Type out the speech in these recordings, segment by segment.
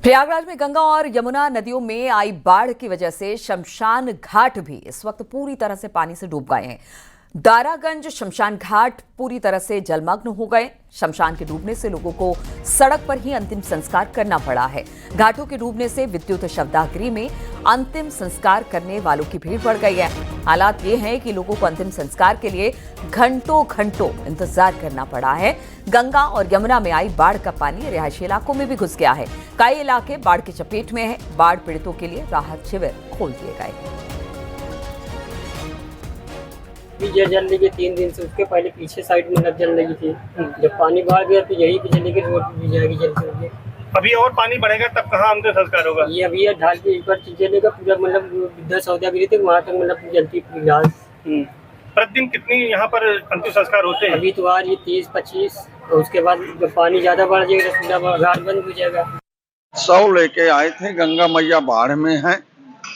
प्रयागराज में गंगा और यमुना नदियों में आई बाढ़ की वजह से शमशान घाट भी इस वक्त पूरी तरह से पानी से डूब गए हैं। दारागंज शमशान घाट पूरी तरह से जलमग्न हो गए। शमशान के डूबने से लोगों को सड़क पर ही अंतिम संस्कार करना पड़ा है। घाटों के डूबने से विद्युत शवदाह में अंतिम संस्कार करने वालों की भीड़ बढ़ गई है। हालात ये हैं कि लोगों को अंतिम संस्कार के लिए घंटों घंटों इंतजार करना पड़ा है। गंगा और यमुना में आई बाढ़ का पानी रिहायशी इलाकों में भी घुस गया है। कई इलाके बाढ़ की चपेट में है। बाढ़ पीड़ितों के लिए राहत शिविर खोल दिए गए। ये जल रही है 3 दिन से। उसके पहले पीछे साइड में नद जल रही थी। जब पानी बढ़ गया तो यही पे चलेगी, रोड पे जाएगी जल के। अभी और पानी बढ़ेगा तब कहाँ अंतिम संस्कार होगा? ये अभी ढाल के ऊपर चलेगा पूरा, मतलब 10 सौदा गिरी थे वहाँ तक, मतलब जलती पूरी घास। प्रतिदिन कितनी यहाँ पर अंतिम संस्कार होते हैं? अभी तो आज ये 30-25 और उसके बाद जब पानी ज्यादा बढ़ जाएगा तो पूरा घाट बंद हो जाएगा। 100 लेके आए थे। गंगा मैया बाढ़ में है।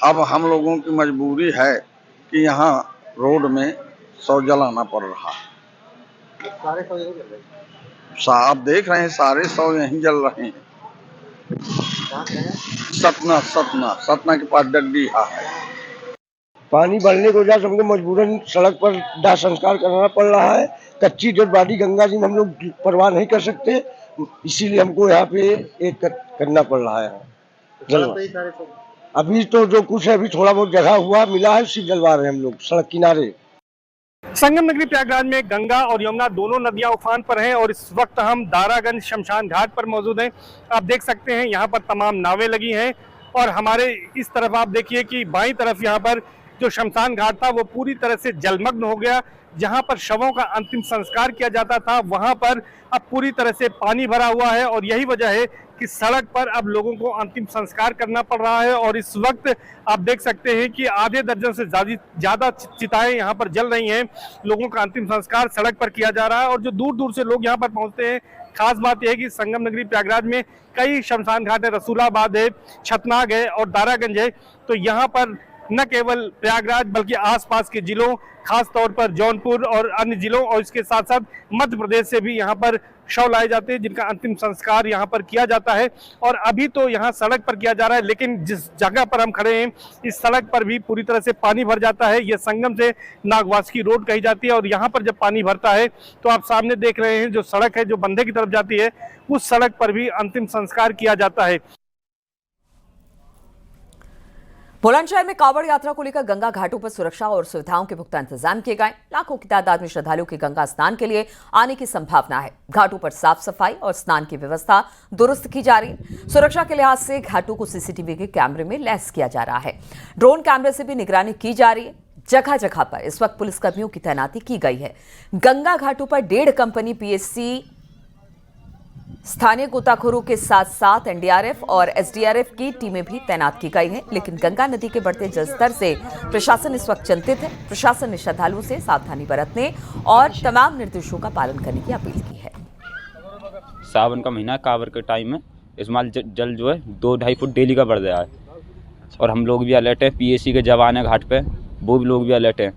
अब हम लोगों की मजबूरी है कि यहाँ रोड में 100 जलाना पड़ रहा है। सारे 100 जल रहे, आप देख रहे हैं सारे 100 यहीं जल रहे हैं। सतना के पास डगडीहा है। पानी बढ़ने की वजह से हमको मजबूरन सड़क पर दाह संस्कार कराना पड़ रहा है। कच्ची डेड बॉडी गंगा जी में हम लोग परवाह नहीं कर सकते, इसीलिए हमको यहाँ पे एक करना पड़ रहा है। अभी तो जो कुछ है, अभी थोड़ा बहुत जगह हुआ मिला है, उसी जलवा रहे हैं हम लोग सड़क किनारे। संगम नगरी प्रयागराज में गंगा और यमुना दोनों नदियां उफान पर हैं और इस वक्त हम दारागंज शमशान घाट पर मौजूद हैं। आप देख सकते हैं यहाँ पर तमाम नावें लगी हैं और हमारे इस तरफ आप देखिए कि बाईं तरफ यहाँ पर जो शमशान घाट था वो पूरी तरह से जलमग्न हो गया। जहाँ पर शवों का अंतिम संस्कार किया जाता था वहाँ पर अब पूरी तरह से पानी भरा हुआ है और यही वजह है कि सड़क पर अब लोगों को अंतिम संस्कार करना पड़ रहा है। और इस वक्त आप देख सकते हैं कि आधे दर्जन से ज़्यादा चिताएं यहाँ पर जल रही हैं। लोगों का अंतिम संस्कार सड़क पर किया जा रहा है और जो दूर दूर से लोग यहाँ पर पहुँचते हैं। खास बात यह है कि संगम नगरी प्रयागराज में कई शमशान घाट है, रसूलाबाद है, छतनाग है और दारागंज है। तो यहाँ पर न केवल प्रयागराज बल्कि आसपास के जिलों, खास तौर पर जौनपुर और अन्य जिलों और इसके साथ साथ मध्य प्रदेश से भी यहाँ पर शव लाए जाते हैं जिनका अंतिम संस्कार यहाँ पर किया जाता है। और अभी तो यहाँ सड़क पर किया जा रहा है, लेकिन जिस जगह पर हम खड़े हैं इस सड़क पर भी पूरी तरह से पानी भर जाता है। यह संगम से नागवास की रोड कही जाती है और यहाँ पर जब पानी भरता है तो आप सामने देख रहे हैं जो सड़क है जो बंधे की तरफ जाती है, उस सड़क पर भी अंतिम संस्कार किया जाता है। बुलंदशहर में कांवड़ यात्रा को लेकर गंगा घाटों पर सुरक्षा और सुविधाओं के पुख्ता इंतजाम किए गए। लाखों की तादाद में श्रद्धालुओं के गंगा स्नान के लिए आने की संभावना है। घाटों पर साफ सफाई और स्नान की व्यवस्था दुरुस्त की जा रही है। सुरक्षा के लिहाज से घाटों को सीसीटीवी के कैमरे में लैस किया जा रहा है। ड्रोन कैमरे से भी निगरानी की जा रही है। जगह जगह पर इस वक्त पुलिसकर्मियों की तैनाती की गई है। गंगा घाटों पर 1.5 कंपनी पीएससी, स्थानीय गोताखोरों के साथ साथ एनडीआरएफ और एसडीआरएफ की टीमें भी तैनात की गई हैं। लेकिन गंगा नदी के बढ़ते जलस्तर से प्रशासन इस वक्त चिंतित है। प्रशासन ने श्रद्धालुओं से सावधानी बरतने और तमाम निर्देशों का पालन करने की अपील की है। सावन का महीना कांवड़ के टाइम में इसमाल जल जो है 2-2.5 फुट डेली का बढ़ गया है और हम लोग भी अलर्ट है। पीएसी के जवान है घाट पे, वो भी लोग भी अलर्ट है।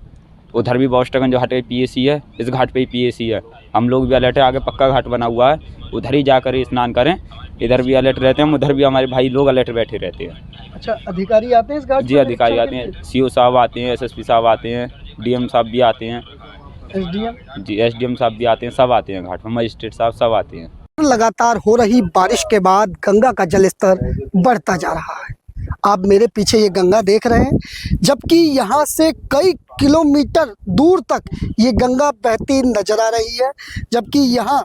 उधर भी बॉस्टगंज जो घाट पे पीएसी है, इस घाट पे ही पीएसी है। हम लोग भी अलर्ट है। आगे पक्का घाट बना हुआ है, उधर ही जाकर स्नान करें। इधर भी अलर्ट रहते हैं, उधर भी हमारे भाई लोग अलर्ट बैठे रहते हैं। अच्छा, अधिकारी आते हैं इस घाट? जी, अधिकारी आते हैं। सीओ साहब आते हैं, एसएसपी साहब आते हैं, डीएम साहब भी आते हैं, एसडीएम जी एसडीएम साहब भी आते हैं, सब आते हैं घाट पर। मजिस्ट्रेट साहब सब आते हैं। लगातार हो रही बारिश के बाद गंगा का जलस्तर बढ़ता जा रहा है। आप मेरे पीछे ये गंगा देख रहे हैं, जबकि यहाँ से कई किलोमीटर दूर तक ये गंगा बहती नजर आ रही है। जबकि यहाँ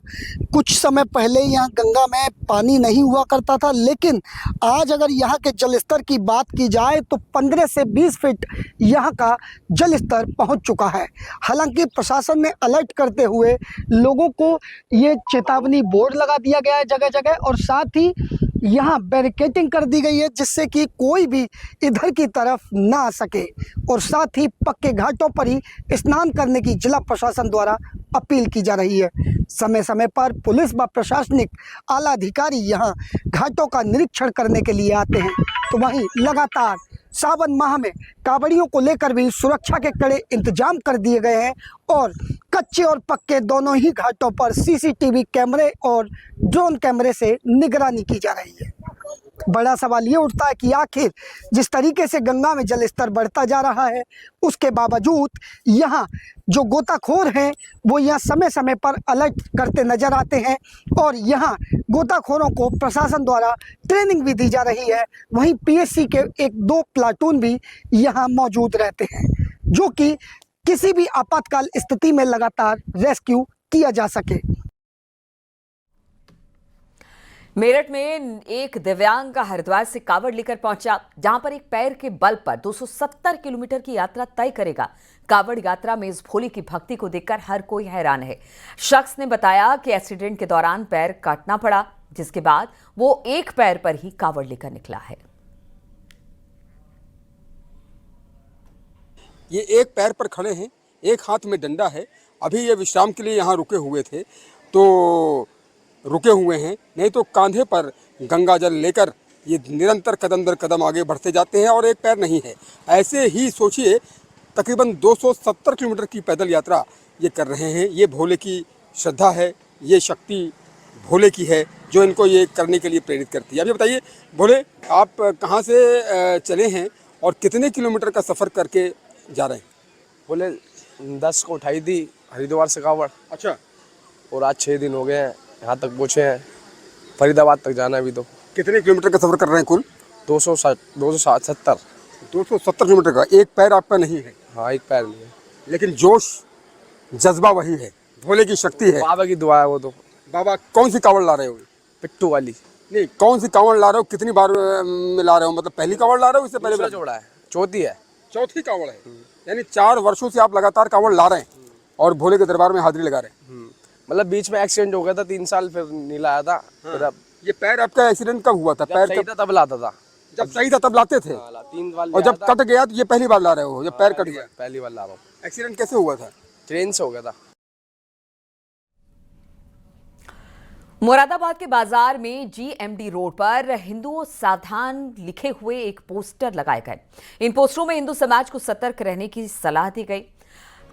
कुछ समय पहले यहाँ गंगा में पानी नहीं हुआ करता था, लेकिन आज अगर यहाँ के जलस्तर की बात की जाए तो 15 से 20 फीट यहाँ का जलस्तर पहुँच चुका है। हालांकि प्रशासन ने अलर्ट करते हुए लोगों को ये चेतावनी बोर्ड लगा दिया गया है जगह जगह, और साथ ही यहाँ बैरिकेडिंग कर दी गई है जिससे कि कोई भी इधर की तरफ ना आ सके। और साथ ही पक्के घाटों पर ही स्नान करने की जिला प्रशासन द्वारा अपील की जा रही है। समय समय पर पुलिस व प्रशासनिक आला अधिकारी यहाँ घाटों का निरीक्षण करने के लिए आते हैं। तो वहीं लगातार सावन माह में कांवड़ियों को लेकर भी सुरक्षा के कड़े इंतजाम कर दिए गए हैं और कच्चे और पक्के दोनों ही घाटों पर सीसीटीवी कैमरे और ड्रोन कैमरे से निगरानी की जा रही है। बड़ा सवाल ये उठता है कि आखिर जिस तरीके से गंगा में जल स्तर बढ़ता जा रहा है, उसके बावजूद यहाँ जो गोताखोर हैं वो यहाँ समय समय पर अलर्ट करते नजर आते हैं और यहाँ गोताखोरों को प्रशासन द्वारा ट्रेनिंग भी दी जा रही है। वहीं पीएससी के 1-2 प्लाटून भी यहाँ मौजूद रहते हैं, जो कि किसी भी आपातकाल स्थिति में लगातार रेस्क्यू किया जा सके। मेरठ में एक दिव्यांग हरिद्वार से कावड़ लेकर पहुंचा, जहां पर एक पैर के बल पर 270 किलोमीटर की यात्रा तय करेगा। कावड़ यात्रा में इस भोले की भक्ति को देखकर हर कोई हैरान है। शख्स ने बताया कि एक्सीडेंट के दौरान पैर काटना पड़ा, जिसके बाद वो एक पैर पर ही कावड़ लेकर निकला है। ये एक पैर पर खड़े हैं, एक हाथ में डंडा है। अभी ये विश्राम के लिए यहाँ रुके हुए थे तो रुके हुए हैं, नहीं तो कांधे पर गंगा जल लेकर ये निरंतर कदम दर कदम आगे बढ़ते जाते हैं और एक पैर नहीं है। ऐसे ही सोचिए तकरीबन 270 किलोमीटर की पैदल यात्रा ये कर रहे हैं। ये भोले की श्रद्धा है, ये शक्ति भोले की है जो इनको ये करने के लिए प्रेरित करती है। अभी बताइए भोले, आप कहाँ से चले हैं और कितने किलोमीटर का सफ़र करके जा रहे हैं? बोले 10 को उठाई थी हरिद्वार से कावड़। अच्छा। और आज 6 दिन हो गए हैं, यहाँ तक पहुँचे हैं। फरीदाबाद तक जाना है अभी तो। कितने किलोमीटर का सफ़र कर रहे हैं कुल? 270 किलोमीटर का। एक पैर आपका नहीं है? हाँ, एक पैर नहीं है, लेकिन जोश जज्बा वही है, भोले की शक्ति है। बाबा की दुआ है वो तो। बाबा कौन सी कावड़ ला रहे हो? पिट्टू वाली। नहीं, कौन सी कावड़ ला रहे हो? कितनी बार में ला रहे हो? मतलब पहली कावड़ ला रहे हो, इससे पहले जोड़ा है? चौथी है। चौथी कावड़ है, यानी 4 वर्षों से आप लगातार कावड़ ला रहे हैं और भोले के दरबार में हाजिरी लगा रहे हैं। मतलब बीच में एक्सीडेंट हो गया था 3 साल, फिर नहीं लाया था। फिर अब ये पैर आपका एक्सीडेंट कब हुआ था? पैर सही था तब लाता था। जब सही था तब लाते थे, 3 बार और जब कट गया तो ये पहली बार ला रहे हो? जब पैर कट गया पहली बार ला रहा हूँ। एक्सीडेंट कैसे हुआ था? ट्रेन से हो गया था। मुरादाबाद के बाजार में जीएमडी रोड पर हिंदुओं सावधान लिखे हुए एक पोस्टर लगाए गए। इन पोस्टरों में हिंदू समाज को सतर्क रहने की सलाह दी गई।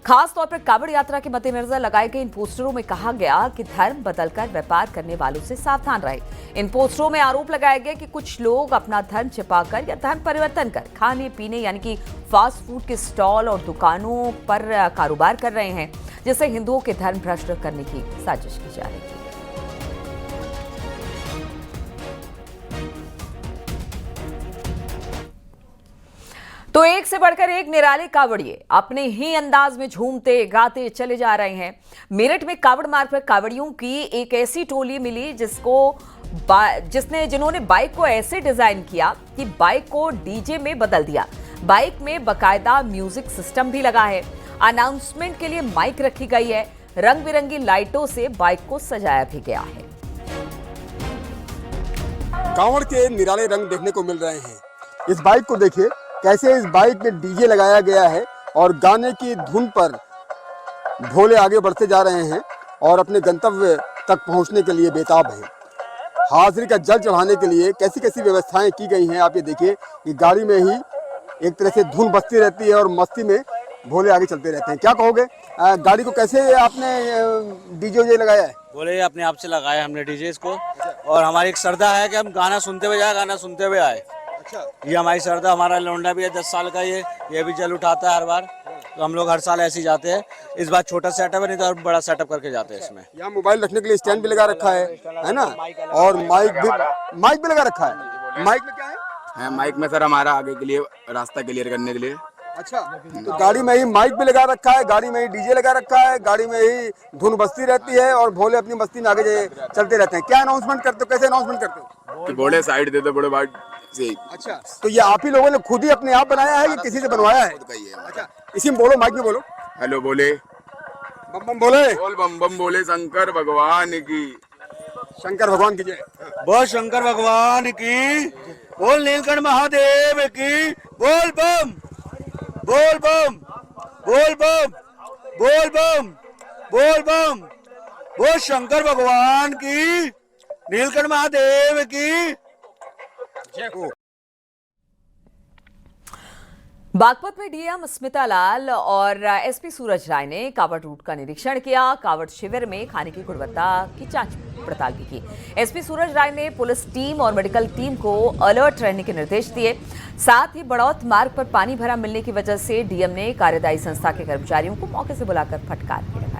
खास तौर पर कावड़ यात्रा के मद्देनजर लगाए गए इन पोस्टरों में कहा गया कि धर्म बदलकर व्यापार करने वालों से सावधान रहे। इन पोस्टरों में आरोप लगाया गया कि कुछ लोग अपना धर्म छिपाकर या धर्म परिवर्तन कर खाने पीने यानी कि फास्ट फूड के स्टॉल और दुकानों पर कारोबार कर रहे हैं, जिससे हिंदुओं के धर्म भ्रष्ट करने की साजिश की जा रही है। तो एक से बढ़कर एक निराले कावड़िए अपने ही अंदाज में झूमते गाते चले जा रहे हैं। मेरठ में कावड़ मार्ग पर कावड़ियों की एक ऐसी टोली मिली जिन्होंने बाइक को ऐसे डिजाइन किया कि बाइक को डीजे में बदल दिया। बाइक में बकायदा म्यूजिक सिस्टम भी लगा है। अनाउंसमेंट के लिए माइक रखी गई है। रंग बिरंगी लाइटों से बाइक को सजाया भी गया है। कावड़ के निराले रंग देखने को मिल रहे हैं। इस बाइक को देखिए कैसे इस बाइक में डीजे लगाया गया है और गाने की धुन पर भोले आगे बढ़ते जा रहे हैं और अपने गंतव्य तक पहुंचने के लिए बेताब हैं। हाजिरी का जल चढ़ाने के लिए कैसी कैसी व्यवस्थाएं की गई हैं आप ये देखिए कि गाड़ी में ही एक तरह से धुन बजती रहती है और मस्ती में भोले आगे चलते रहते हैं। क्या कहोगे, गाड़ी को कैसे आपने डीजे लगाया है? बोले अपने आप से लगाया हमने डीजे इसको, और हमारी एक श्रद्धा है कि हम गाना सुनते हुए जाए, गाना सुनते हुए आए। अच्छा, ये हमारी श्रद्धा। हमारा लौंडा भी है 10 साल का, ये भी जल उठाता है हर बार, तो हम लोग हर साल ऐसे ही जाते हैं। इस बार छोटा सेटअप है, नहीं तो और बड़ा सेटअप करके जाते हैं। इसमें यहाँ मोबाइल रखने के लिए स्टैंड भी लगा रखा है ना, और माइक भी लगा रखा है। माइक में क्या है? माइक में सर हमारा आगे के लिए रास्ता क्लियर करने के लिए। अच्छा, तो गाड़ी में ही माइक भी लगा रखा है, गाड़ी में ही डीजे लगा रखा है, गाड़ी में ही धुन बजती रहती है और भोले अपनी मस्ती में आगे चलते रहते हैं। क्या अनाउंसमेंट करते हो, कैसे अनाउंसमेंट करते हो? कि बोले साइड दे दो बड़े भाई से। अच्छा, तो ये आप ही लोगों ने खुद ही अपने आप बनाया है कि किसी से बनवाया है? अच्छा, इसी में बोलो, माइक में बोलो। हेलो बोले, बम बम बोले, बोल बम बम बोले, शंकर भगवान की। शंकर भगवान की जय। बोल शंकर भगवान की, बोल नीलकंठ महादेव की, बोल बम बोल बम बोल बम बोल बम बोल बम, बोल शंकर भगवान की, नीलकंठ महादेव की जय हो। बागपत में डीएम स्मिता लाल और एसपी सूरज राय ने कावड़ रूट का निरीक्षण किया। कावड़ शिविर में खाने की गुणवत्ता की जांच पड़ताल भी की। एसपी सूरज राय ने पुलिस टीम और मेडिकल टीम को अलर्ट रहने के निर्देश दिए। साथ ही बड़ौत मार्ग पर पानी भरा मिलने की वजह से डीएम ने कार्यदायी संस्था के कर्मचारियों को मौके से बुलाकर फटकार भी लगाई।